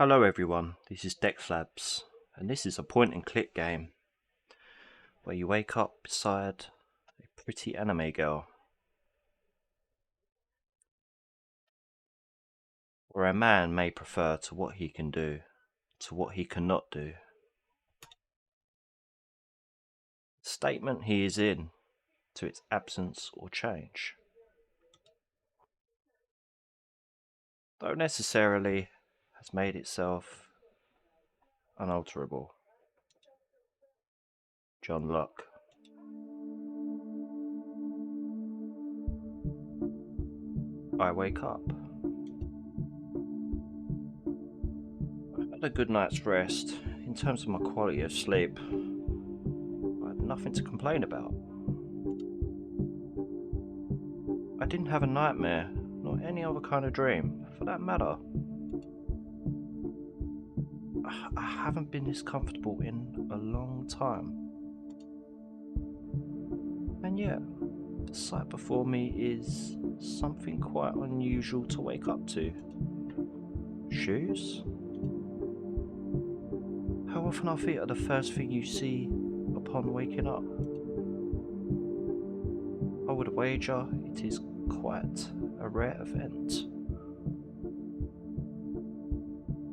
Hello everyone, this is Dex Labs, and this is a point and click game where you wake up beside a pretty anime girl, or a man may prefer to what he can do, to what he cannot do. The statement he is in, to its absence or change. Though necessarily has made itself unalterable. John Locke. I wake up. I had a good night's rest. In terms of my quality of sleep, I had nothing to complain about. I didn't have a nightmare, nor any other kind of dream, for that matter. I haven't been this comfortable in a long time. And yet, the sight before me is something quite unusual to wake up to. Shoes? How often our feet are the first thing you see upon waking up? I would wager it is quite a rare event.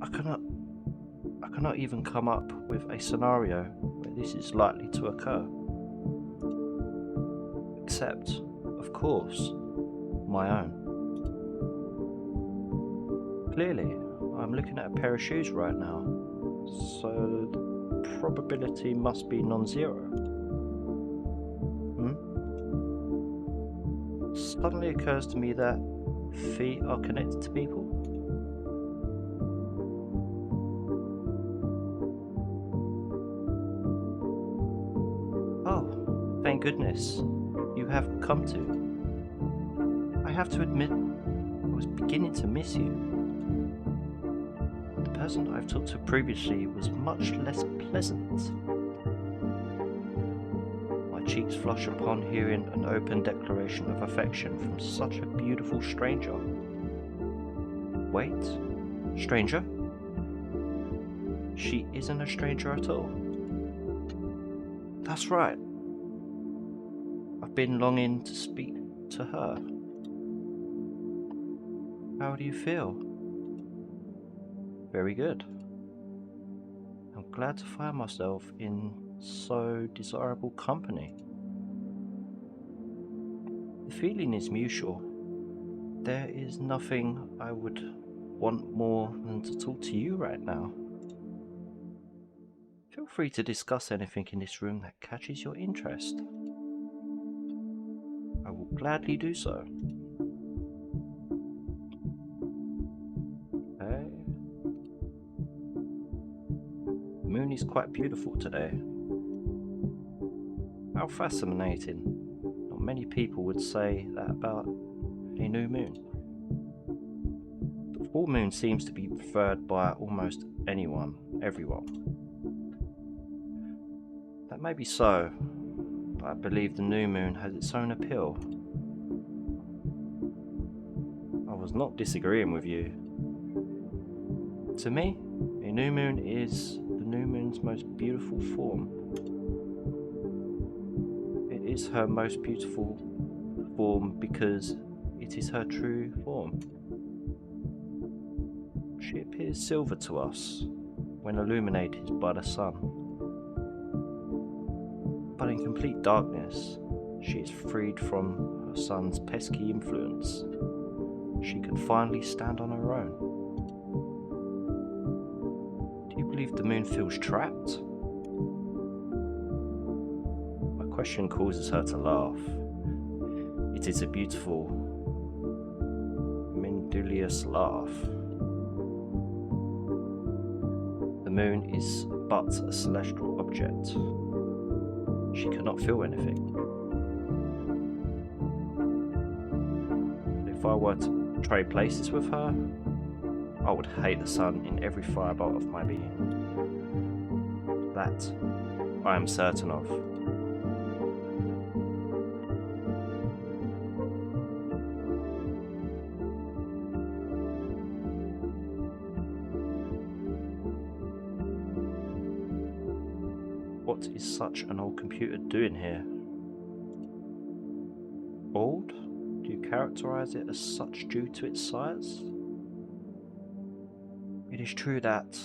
I cannot even come up with a scenario where this is likely to occur. Except, of course, my own. Clearly, I'm looking at a pair of shoes right now, so the probability must be non-zero. Suddenly occurs to me that feet are connected to people. Oh, thank goodness, you have come to. I have to admit, I was beginning to miss you. The person I've talked to previously was much less pleasant. My cheeks flush upon hearing an open declaration of affection from such a beautiful stranger. Wait, stranger? She isn't a stranger at all. That's right. I've been longing to speak to her. How do you feel? Very good. I'm glad to find myself in so desirable company. The feeling is mutual. There is nothing I would want more than to talk to you right now. Feel free to discuss anything in this room that catches your interest. I will gladly do so. Okay. The moon is quite beautiful today. How fascinating. Not many people would say that about a new moon. The full moon seems to be preferred by almost anyone, everyone. That may be so, but I believe the new moon has its own appeal. I was not disagreeing with you. To me, a new moon is the new moon's most beautiful form. It is her most beautiful form because it is her true form. She appears silver to us when illuminated by the sun. But in complete darkness, she is freed from her sun's pesky influence. She can finally stand on her own. Do you believe the moon feels trapped? My question causes her to laugh. It is a beautiful, Mendelius laugh. The moon is but a celestial object. She cannot feel anything. If I were to trade places with her, I would hate the sun in every fibre of my being. That I am certain of. What is such an old computer doing here? Old? Do you characterize it as such due to its size? It is true that,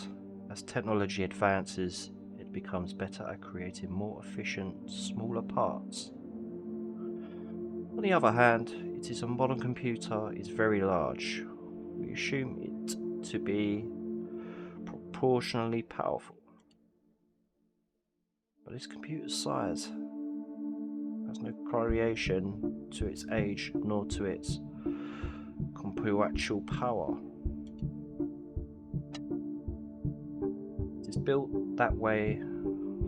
as technology advances, it becomes better at creating more efficient, smaller parts. On the other hand, it is a modern computer is very large. We assume it to be proportionally powerful. But its computer's size has no correlation to its age nor to its computational power. It is built that way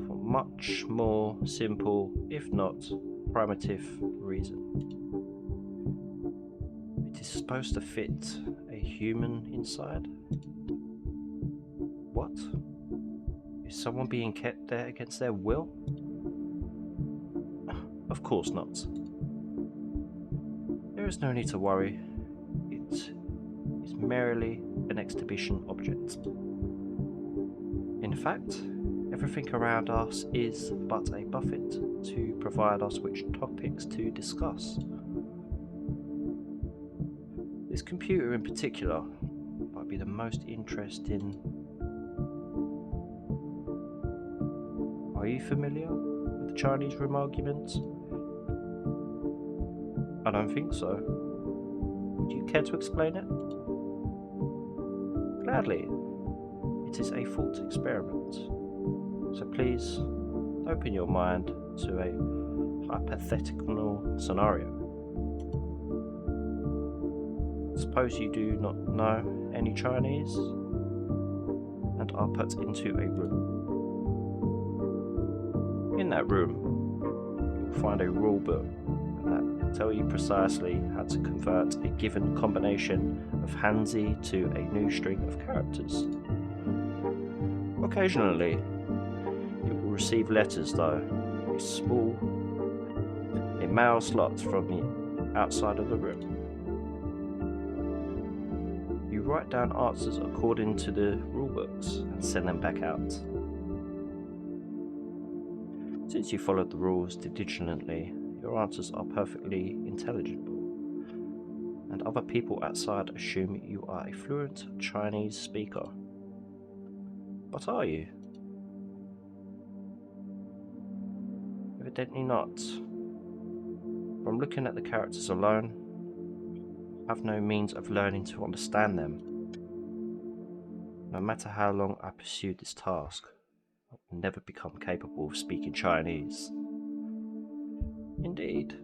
for much more simple, if not primitive, reason. It is supposed to fit a human inside. What? Is someone being kept there against their will? Of course not. There is no need to worry. It is merely an exhibition object. In fact, everything around us is but a buffet to provide us which topics to discuss. This computer in particular might be the most interesting. Are you familiar with the Chinese room argument? I don't think so. Would you care to explain it? Gladly. It is a thought experiment. So please open your mind to a hypothetical scenario. Suppose you do not know any Chinese and are put into a room. In that room, you'll find a rule book that will tell you precisely how to convert a given combination of Hanzi to a new string of characters. Occasionally, you will receive letters though, a mail slot from the outside of the room. You write down answers according to the rulebooks and send them back out. Since you followed the rules diligently, your answers are perfectly intelligible, and other people outside assume you are a fluent Chinese speaker. But are you? Evidently not. From looking at the characters alone, I have no means of learning to understand them. No matter how long I pursue this task, I will never become capable of speaking Chinese. Indeed,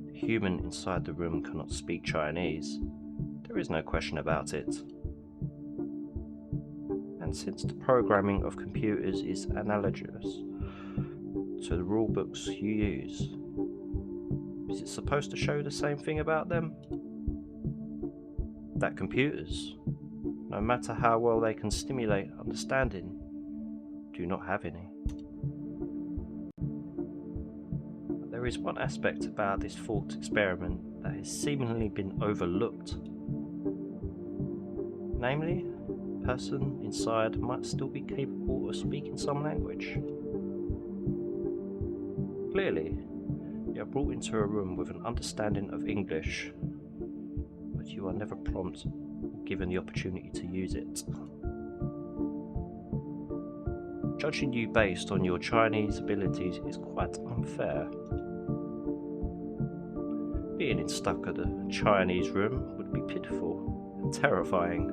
the human inside the room cannot speak Chinese. There is no question about it. And since the programming of computers is analogous to the rulebooks you use, is it supposed to show the same thing about them? That computers, no matter how well they can stimulate understanding, do not have any. But there is one aspect about this thought experiment that has seemingly been overlooked. Namely, the person inside might still be capable of speaking some language. Clearly, you are brought into a room with an understanding of English, but you are never prompt or given the opportunity to use it. Judging you based on your Chinese abilities is quite unfair. Being stuck at a Chinese room would be pitiful and terrifying.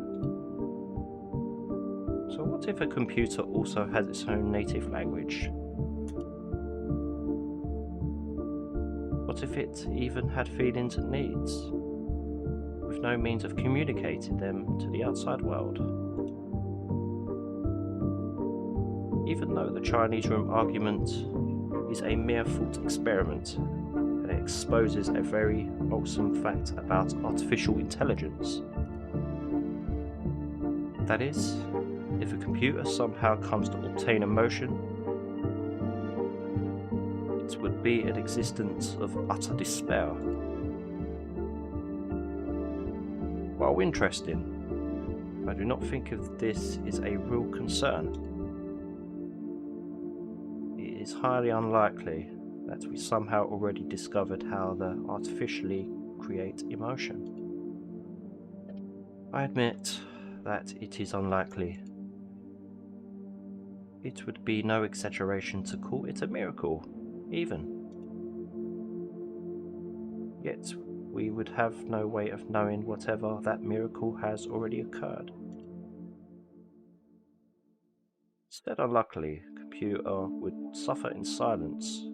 So what if a computer also has its own native language? What if it even had feelings and needs, with no means of communicating them to the outside world? Even though the Chinese room argument is a mere thought experiment and it exposes a very wholesome fact about artificial intelligence, that is, if a computer somehow comes to obtain emotion, it would be an existence of utter despair. While interesting, I do not think of this as a real concern. It is highly unlikely that we somehow already discovered how to artificially create emotion. I admit that it is unlikely. It would be no exaggeration to call it a miracle, even. Yet we would have no way of knowing whatever that miracle has already occurred. Instead, unluckily, a computer would suffer in silence,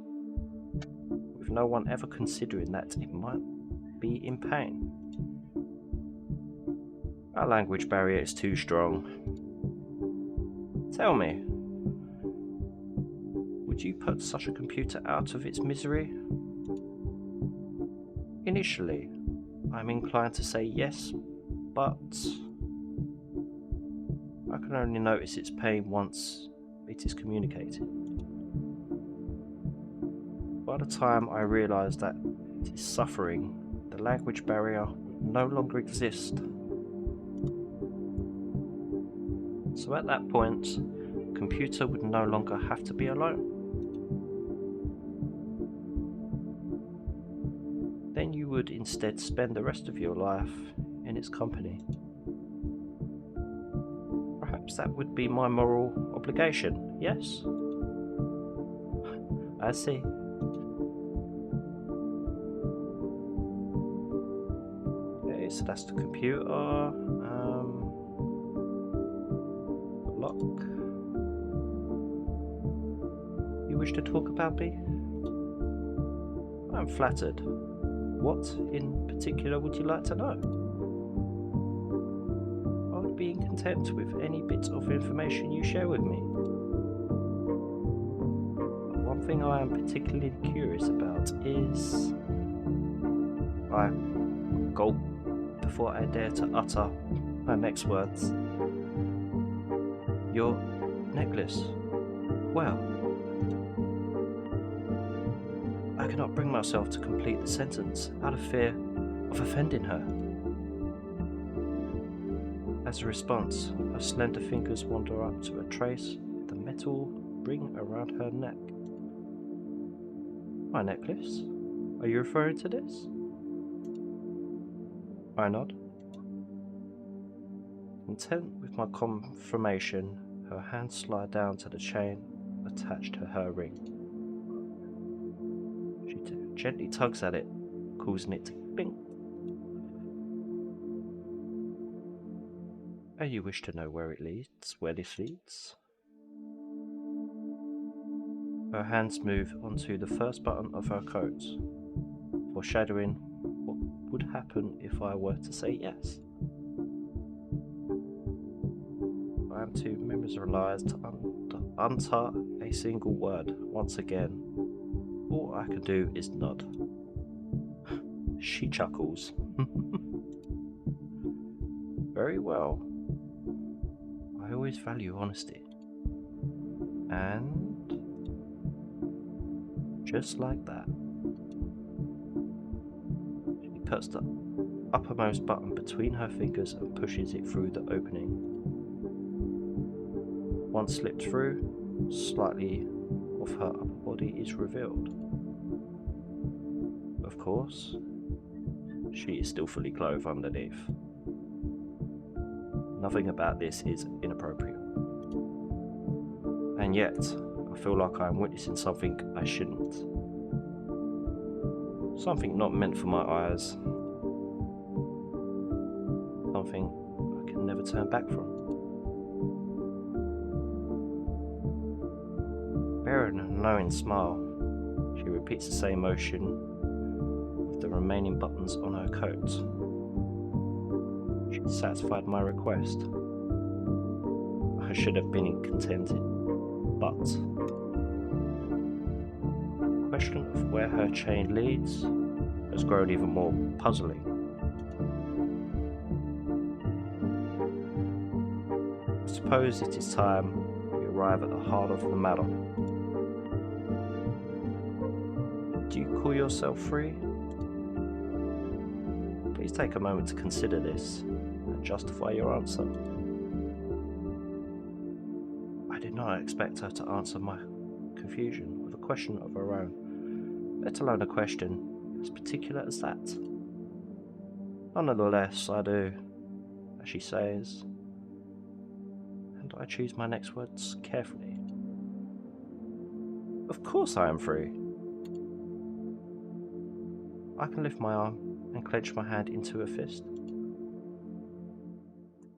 with no one ever considering that it might be in pain. Our language barrier is too strong. Tell me, would you put such a computer out of its misery? Initially, I'm inclined to say yes, but I can only notice its pain once it is communicated. By the time I realise that it is suffering, the language barrier would no longer exist. So at that point, the computer would no longer have to be alone. Then you would instead spend the rest of your life in its company. Perhaps that would be my moral obligation, yes? I see. Okay, so that's the computer. Locke. You wish to talk about me? I'm flattered. What in particular would you like to know? I would be content with any bit of information you share with me. But one thing I am particularly curious about is... I gulp before I dare to utter my next words. Your necklace. Well, I cannot bring myself to complete the sentence out of fear of offending her. As a response, her slender fingers wander up to a trace of the metal ring around her neck. My necklace? Are you referring to this? I nod. Content with my confirmation, her hands slide down to the chain attached to her ring. She gently tugs at it, causing it to clink. And you wish to know where this leads? Her hands move onto the first button of her coat, foreshadowing what would happen if I were to say yes. I am too memorialized to utter a single word once again. All I can do is nod. She chuckles. Very well. I always value honesty. And just like that, she puts the uppermost button between her fingers and pushes it through the opening. Once slipped through, slightly of her upper body is revealed. Of course, she is still fully clothed underneath. Nothing about this is inappropriate. And yet, I feel like I am witnessing something I shouldn't. Something not meant for my eyes. Something I can never turn back from. Bearing a knowing smile, she repeats the same motion with the remaining buttons on her coat. She satisfied my request. I should have been contented, but the question of where her chain leads has grown even more puzzling. I suppose it is time we arrive at the heart of the matter. Do you call yourself free? Please take a moment to consider this and justify your answer. I did not expect her to answer my confusion or question of her own, let alone a question as particular as that. Nonetheless, I do, as she says, and I choose my next words carefully. Of course I am free. I can lift my arm and clench my hand into a fist.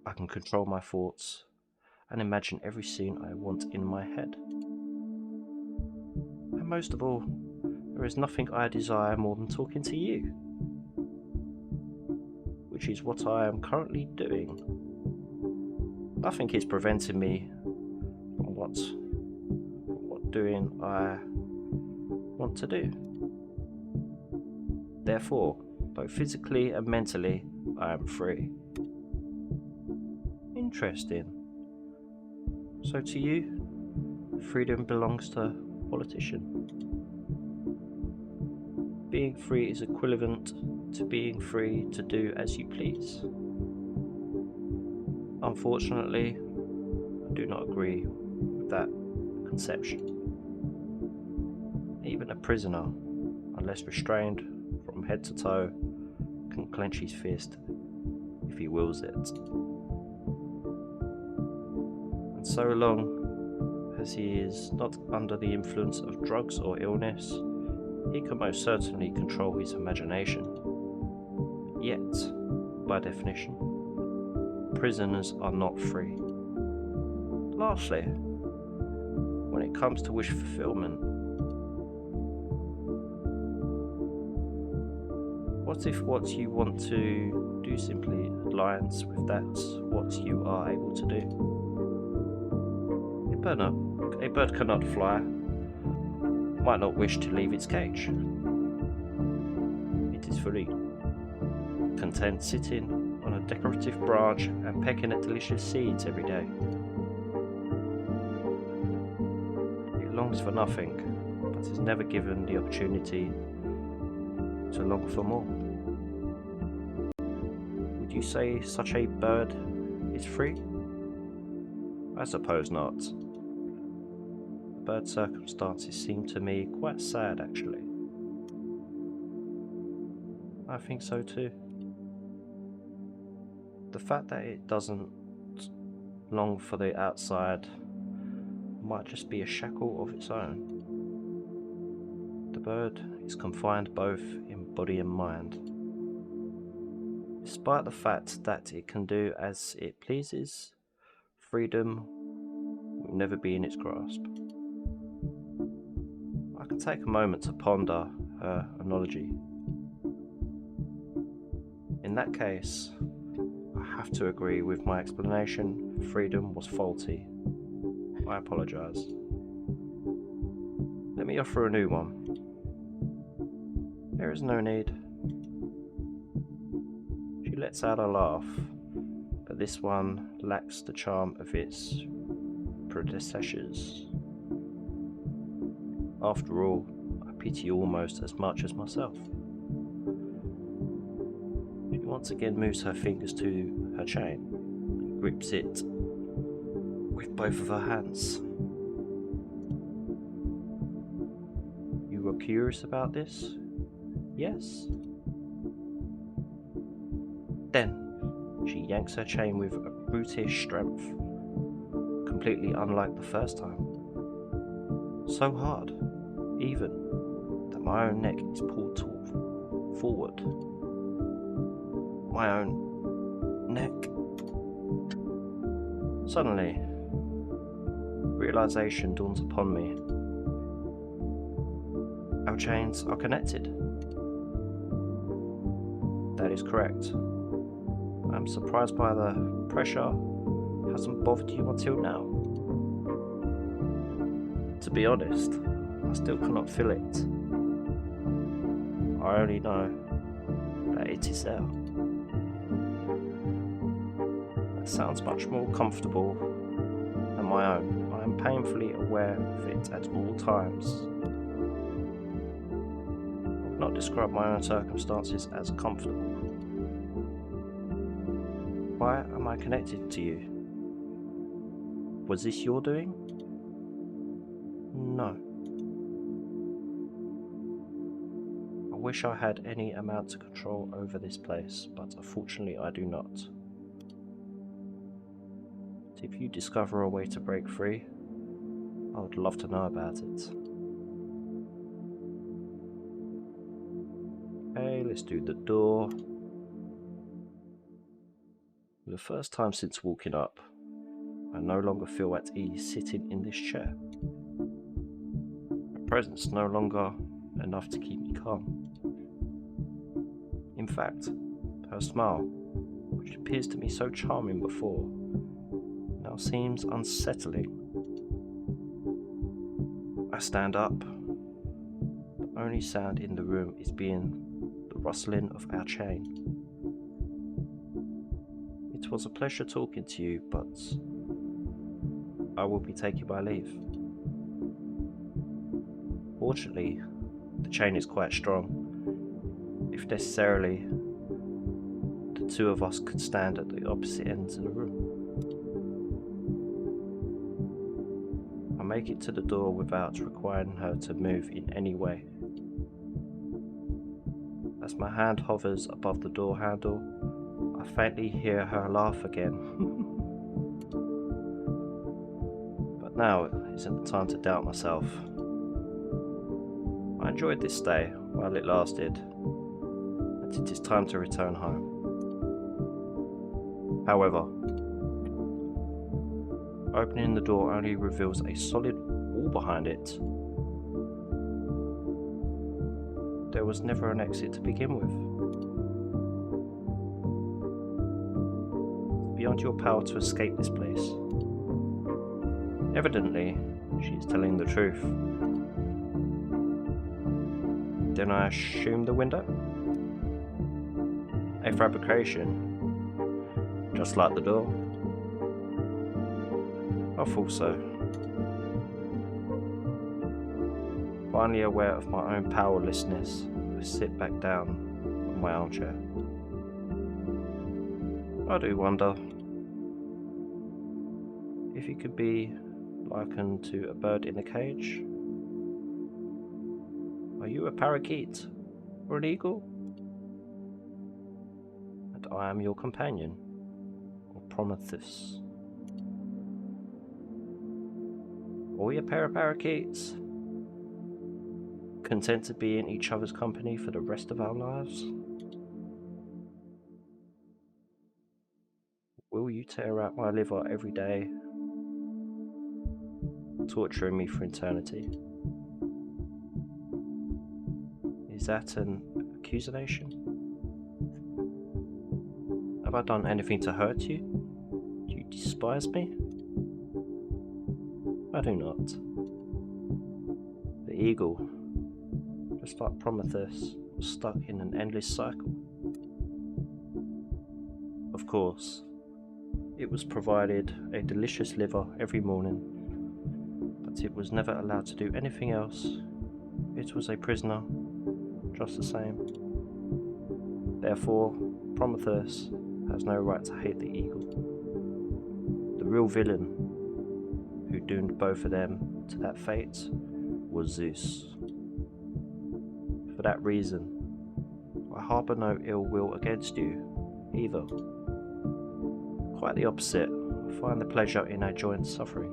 I can control my thoughts and imagine every scene I want in my head. And most of all, there is nothing I desire more than talking to you, which is what I am currently doing. Nothing is preventing me from what doing I want to do. Therefore, both physically and mentally, I am free. Interesting. So to you, freedom belongs to a politician. Being free is equivalent to being free to do as you please. Unfortunately, I do not agree with that conception. Even a prisoner, unless restrained from head to toe, can clench his fist if he wills it. And so long as he is not under the influence of drugs or illness, he can most certainly control his imagination. Yet, by definition, prisoners are not free. Lastly, when it comes to wish fulfillment, what if what you want to do simply aligns with what you are able to do? A bird cannot fly, might not wish to leave its cage. It is fully content sitting on a decorative branch and pecking at delicious seeds every day. It longs for nothing, but is never given the opportunity to long for more. Would you say such a bird is free? I suppose not. The bird's circumstances seem to me quite sad, actually. I think so too. The fact that it doesn't long for the outside might just be a shackle of its own. The bird is confined both in body and mind. Despite the fact that it can do as it pleases, freedom will never be in its grasp. I can take a moment to ponder her analogy. In that case, I have to agree with my explanation. Freedom was faulty. I apologise. Let me offer a new one. There is no need. She lets out a laugh, but this one lacks the charm of its predecessors. After all, I pity you almost as much as myself. She once again moves her fingers to her chain and grips it with both of her hands. You were curious about this? Yes? Then she yanks her chain with a brutish strength, completely unlike the first time. So hard, even, that my own neck is pulled forward. My own neck. Suddenly, realization dawns upon me. Our chains are connected. That is correct. I'm surprised by the pressure hasn't bothered you until now. To be honest, I still cannot feel it. I only know that it is there. That sounds much more comfortable than my own. I am painfully aware of it at all times. I would not describe my own circumstances as comfortable. Why am I connected to you? Was this your doing? No. wish I had any amount of control over this place, but unfortunately I do not. If you discover a way to break free, I would love to know about it. Okay, let's do the door. For the first time since walking up, I no longer feel at ease sitting in this chair. Her presence no longer enough to keep me calm. In fact, her smile, which appears to me so charming before, now seems unsettling. I stand up. The only sound in the room is the rustling of our chain. It was a pleasure talking to you, but I will be taking my leave. Fortunately, the chain is quite strong. If necessarily, the two of us could stand at the opposite ends of the room. I make it to the door without requiring her to move in any way. As my hand hovers above the door handle, I faintly hear her laugh again. But now isn't the time to doubt myself. I enjoyed this stay while it lasted, and it is time to return home. However, opening the door only reveals a solid wall behind it. There was never an exit to begin with. It's beyond your power to escape this place. Evidently, she is telling the truth. Then I assume the window? A fabrication, just like the door. I thought so. Finally aware of my own powerlessness, I sit back down on my armchair. I do wonder if you could be likened to a bird in a cage. Are you a parakeet or an eagle? And I am your companion, or Prometheus. Are we a pair of parakeets, content to be in each other's company for the rest of our lives? Will you tear out my liver every day, torturing me for eternity? Is that an accusation? Have I done anything to hurt you? Do you despise me? I do not. The eagle, just like Prometheus, was stuck in an endless cycle. Of course, it was provided a delicious liver every morning, but it was never allowed to do anything else. It was a prisoner, just the same. Therefore, Prometheus has no right to hate the eagle. The real villain, who doomed both of them to that fate, was Zeus. For that reason, I harbour no ill will against you, either. Quite the opposite, I find the pleasure in our joint suffering.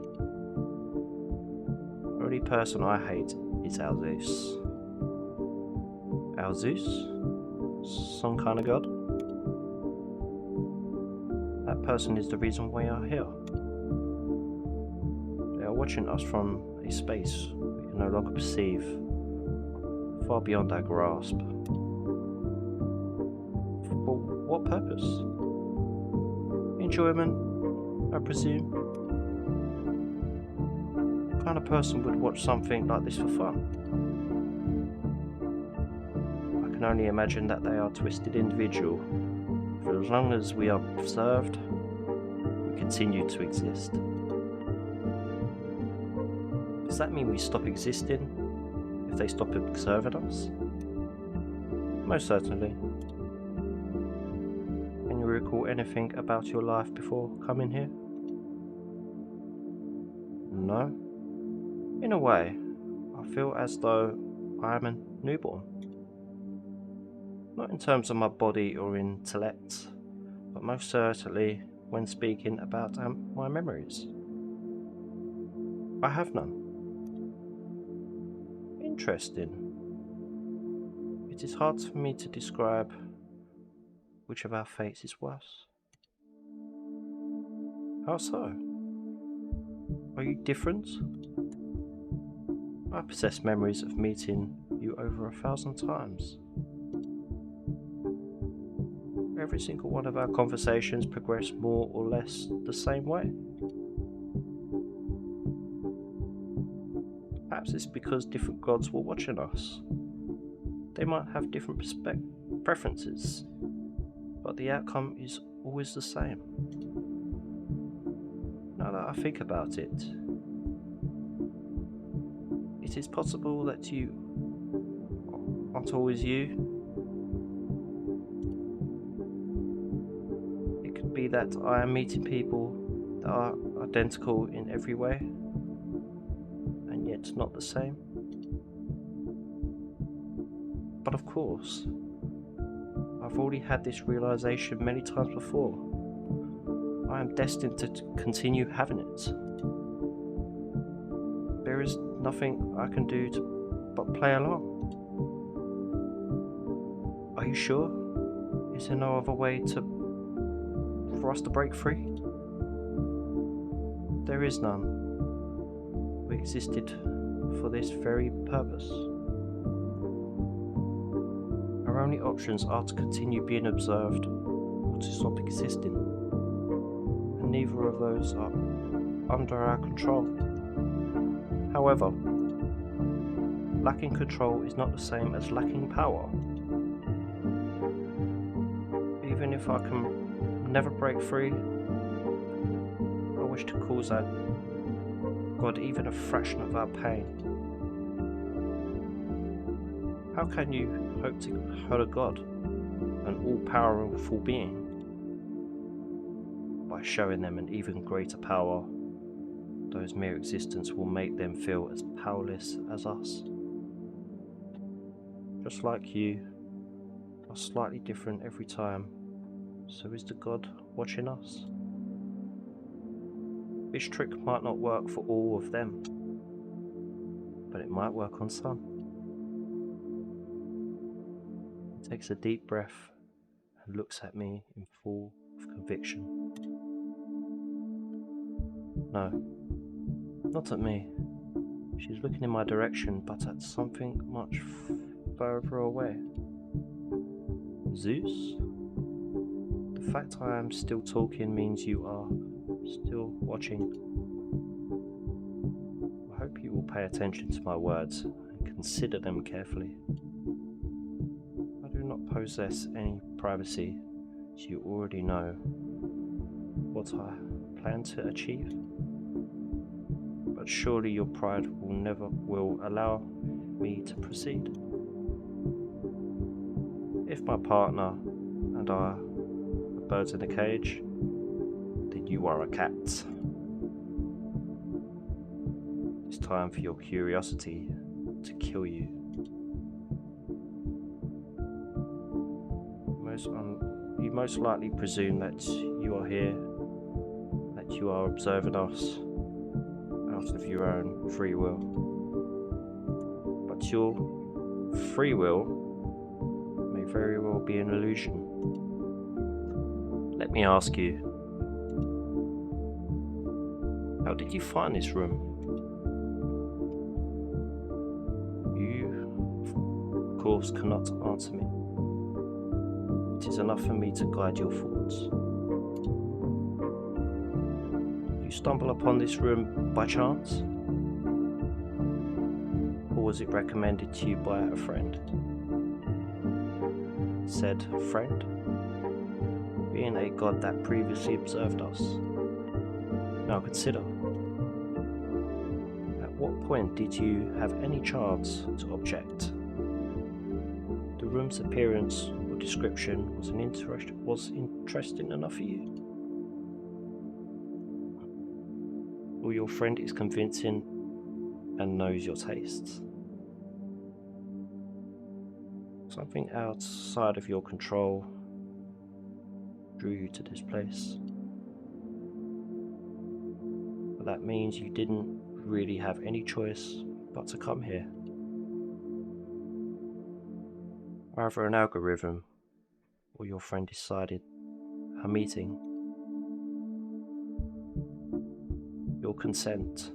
The only person I hate is our Zeus. Our Zeus? Some kind of god? That person is the reason we are here. They are watching us from a space we can no longer perceive, far beyond our grasp. For what purpose? Enjoyment, I presume. What kind of person would watch something like this for fun? I can only imagine that they are a twisted individual. For as long as we are observed, we continue to exist. Does that mean we stop existing if they stop observing us? Most certainly. Can you recall anything about your life before coming here? No? In a way, I feel as though I am a newborn. Not in terms of my body or intellect, but most certainly when speaking about my memories. I have none. Interesting. It is hard for me to describe which of our fates is worse. How so? Are you different? I possess memories of meeting you over 1,000 times. Every single one of our conversations progressed more or less the same way. Perhaps it's because different gods were watching us. They might have different preferences, but the outcome is always the same. Now that I think about it, it is possible that you aren't always you. It could be that I am meeting people that are identical in every way, and yet not the same. But of course, I've already had this realization many times before. I am destined to continue having it. There is nothing I can do but play along. Are you sure? Is there no other way for us to break free? There is none. We existed for this very purpose. Our only options are to continue being observed or to stop existing, and neither of those are under our control. However, lacking control is not the same as lacking power. Even if I can never break free, I wish to cause our God even a fraction of our pain. How can you hope to hurt a God, an all-powerful being, by showing them an even greater power? Those mere existence will make them feel as powerless as us. Just like you are slightly different every time, so is the God watching us. This trick might not work for all of them, but it might work on some. He takes a deep breath and looks at me in full of conviction. No, not at me. She's looking in my direction, but at something much further away. Zeus? The fact I am still talking means you are still watching. I hope you will pay attention to my words and consider them carefully. I do not possess any privacy, so you already know what I plan to achieve. But surely your pride will allow me to proceed. If my partner and I are birds in a cage, then you are a cat. It's time for your curiosity to kill you. You most likely presume that you are here, that you are observing us out of your own free will. But your free will may very well be an illusion. Let me ask you, how did you find this room? You, of course, cannot answer me. It is enough for me to guide your thoughts. You stumble upon this room by chance? Or was it recommended to you by a friend? Said friend, being a god that previously observed us. Now consider, at what point did you have any chance to object? The room's appearance or description was interesting enough for you? Or your friend is convincing and knows your tastes? Something outside of your control drew you to this place. But that means you didn't really have any choice but to come here. Either an algorithm or your friend decided a meeting. Your consent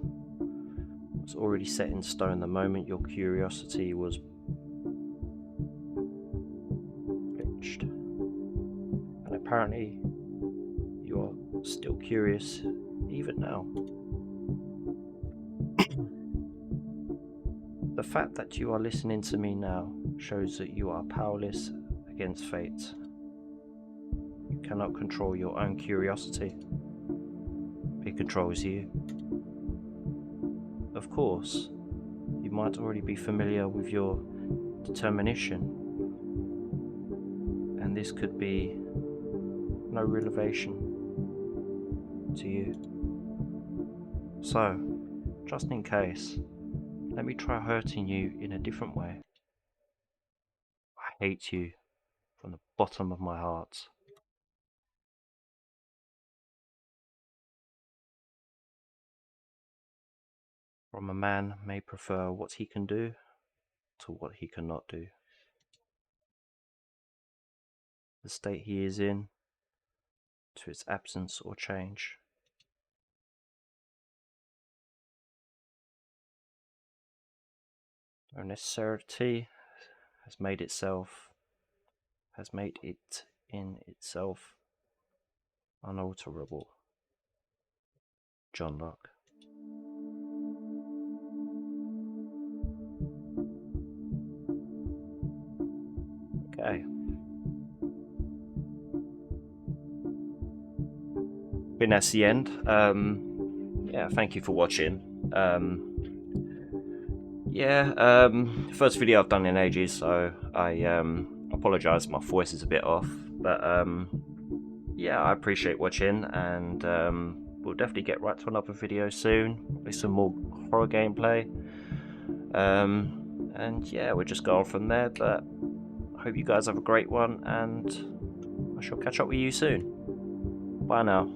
was already set in stone the moment your curiosity was pitched. And apparently you are still curious even now. The fact that you are listening to me now shows that you are powerless against fate. You cannot control your own curiosity. It controls you. Of course, you might already be familiar with your determination, and this could be no revelation to you. So, just in case, let me try hurting you in a different way. I hate you from the bottom of my heart. From a man may prefer what he can do to what he cannot do. The state he is in to its absence or change. No necessity has made it in itself unalterable. John Locke. Okay. I think that's the end. Yeah, thank you for watching. First video I've done in ages, so I apologise, my voice is a bit off, but yeah, I appreciate watching, and we'll definitely get right to another video soon with some more horror gameplay, and yeah, we'll just go on from there. But I hope you guys have a great one, and I shall catch up with you soon. Bye now.